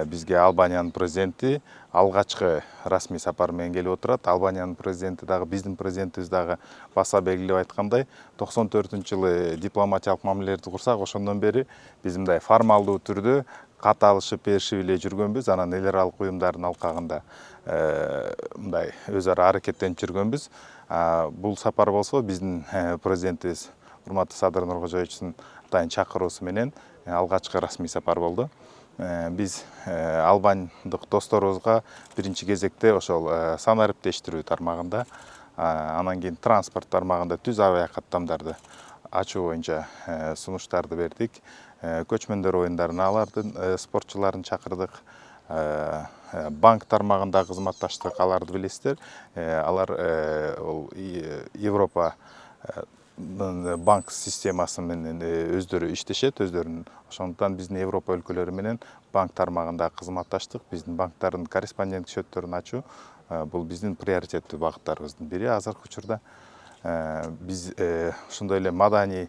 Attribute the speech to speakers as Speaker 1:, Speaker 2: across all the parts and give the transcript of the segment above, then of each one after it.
Speaker 1: бизге Албаниянын президенти алгачкы расмий сапар менен келип отурат. Албаниянын президенти дагы биздин президентибиз дагы баса белгилеп айткандай, 94-жылы дипломатиялык мамилелерди курсак, ошондон бери биз мындай формалдуу түрдө кат алышып беришип эле жүргөнбүз. Анан эл аралык уюмдардын алкагында мындай өз ара аракеттенип жүргөнбүз. Бул сапар болсо биздин президентибиз урматтуу Садыр Нуркожоевичтин атайын чакыруусу менен алгачкы расмий сапар болду. Биз албандык досторубузга биринчи кезекте ошол санариптештирүү тармагында, анан кийин транспорт тармагында түз авиа каттамдарды ачуу боюнча сунуштарды бердик. Көчмөндөр оюндарына алардын спортчуларын чакырдык. Банк тармагында кызматташтык, аларды билесиздер. Алар Европа банк системасы менен өздөрү иштешет, өздөрүнүн. Ошондуктан биздин Европа өлкөлөрү менен банк тармагында кызматташтык, биздин банктардын корреспондент счеттөрүн ачуу бул биздин приоритеттүү багыттарыбыздын бири. Азыркы учурда биз ошондой эле маданий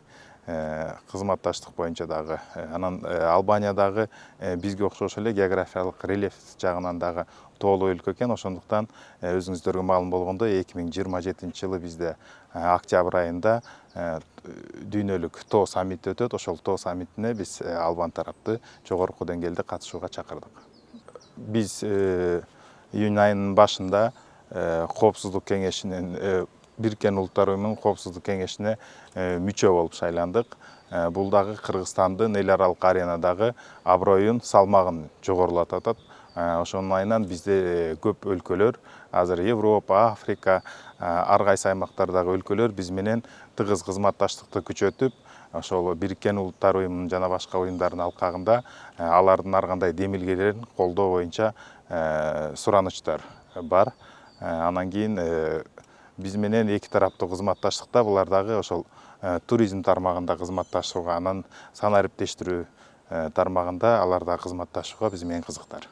Speaker 1: кызматташтык боюнча дагы, анан Албания дагы бизге окшош эле географиялык рельеф жагынан дагы тоолуу өлкө экен. Ошондуктан өзүңүздөргө маалым болгондой 2027-жылы бизде октябрь айында дүйнөлүк тоо саммити өтөт. Ошол тоо саммитине биз Албан тарапты жогорку деңгээлде катышууга чакырдык. Биз июнь айынын башында Коопсуздук кеңешинин, Бириккен Улуттар уюмунун Коопсуздук кеңешине мүчө болуп шайландык. Бул дагы Кыргызстандын эл аралык аренадагы аброюн, салмагын жогорулатып атат. Ошонун айынан бизде көп өлкөлөр, азыр Европа, Африка, ар кайсы аймактардагы өлкөлөр биз менен тыгыз кызматташтыкты күчөтүп, ошол Бириккен Улуттар уюмунун жана башка уюмдардын алкагында алардын ар кандай демилгелерин колдоо боюнча суранычтар бар. Анан кийин биз менен эки тараптуу кызматташтыкта булар дагы ошол туризм тармагында кызматташууга, анан санариптештирүү тармагында алар дагы кызматташууга биз менен кызыктар.